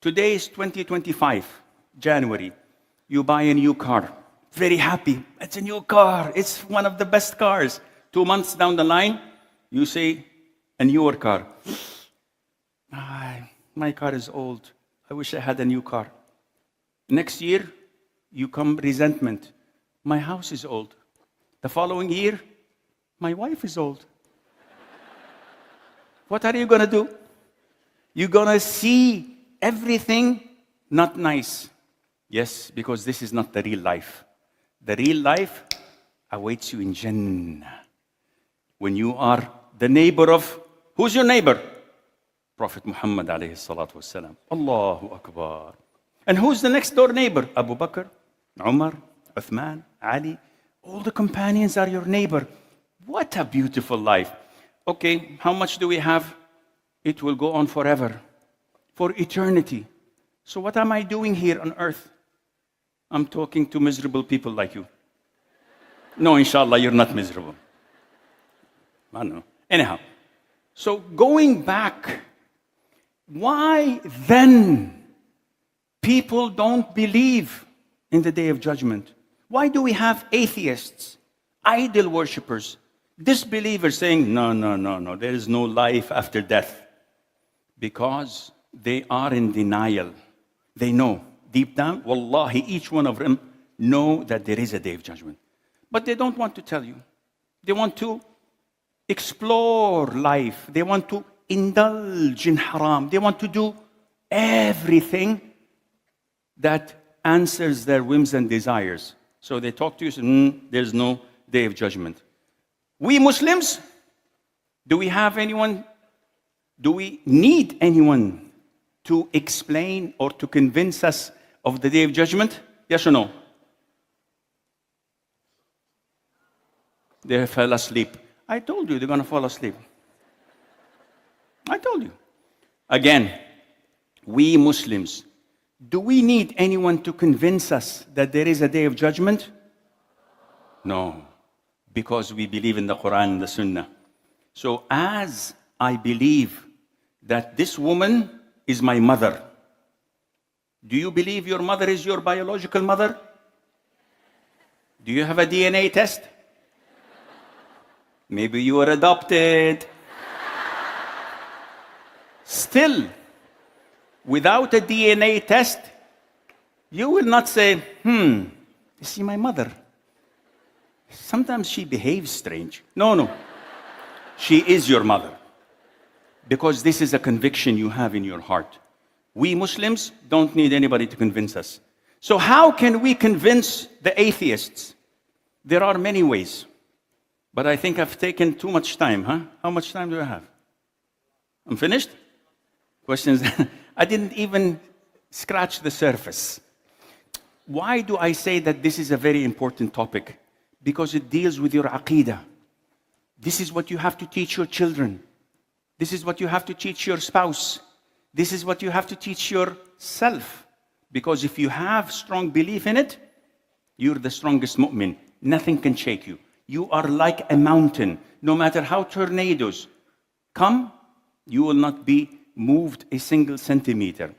Today is 2025, January. You buy a new car. Very happy. It's a new car. It's one of the best cars. 2 months down the line, you say, a newer car. My car is old. I wish I had a new car. Next year, you come resentment. My house is old. The following year, my wife is old. What are you going to do? You're going to see everything not nice. Yes, because this is not the real life. The real life awaits you in Jannah. When you are the neighbor of, who's your neighbor? Prophet Muhammad alayhi salatu wasalam. Allahu Akbar. And who's the next door neighbor? Abu Bakr, Umar, Uthman, Ali. All the companions are your neighbor. What a beautiful life. Okay, how much do we have? It will go on forever, for eternity. So what am I doing here on earth? I'm talking to miserable people like you. No, inshallah, you're not miserable. I don't know. Anyhow, so going back, why then people don't believe in the Day of Judgment? Why do we have atheists, idol worshippers, disbelievers saying, no, there is no life after death? Because they are in denial. They know, deep down, wallahi, each one of them know that there is a Day of Judgment. But they don't want to tell you. They want to explore life. They want to indulge in haram. They want to do everything that answers their whims and desires. So they talk to you and say, there's no Day of Judgment. We Muslims, do we have anyone, do we need anyone to explain or to convince us of the Day of Judgment? Yes or no? They fell asleep. I told you they're going to fall asleep. I told you. Again, we Muslims, do we need anyone to convince us that there is a Day of Judgment? No, because we believe in the Quran and the Sunnah. So as I believe that this woman is my mother, do you believe your mother is your biological mother? Do you have a DNA test? Maybe you were adopted. Still, without a DNA test, you will not say, you see my mother. Sometimes she behaves strange. No. She is your mother. Because this is a conviction you have in your heart. We Muslims don't need anybody to convince us. So how can we convince the atheists? There are many ways. But I think I've taken too much time, huh? How much time do I have? I'm finished? Questions? I didn't even scratch the surface. Why do I say that this is a very important topic? Because it deals with your aqeedah. This is what you have to teach your children. This is what you have to teach your spouse. This is what you have to teach yourself. Because if you have strong belief in it, you're the strongest mu'min. Nothing can shake you. You are like a mountain. No matter how tornadoes come, you will not be moved a single centimeter.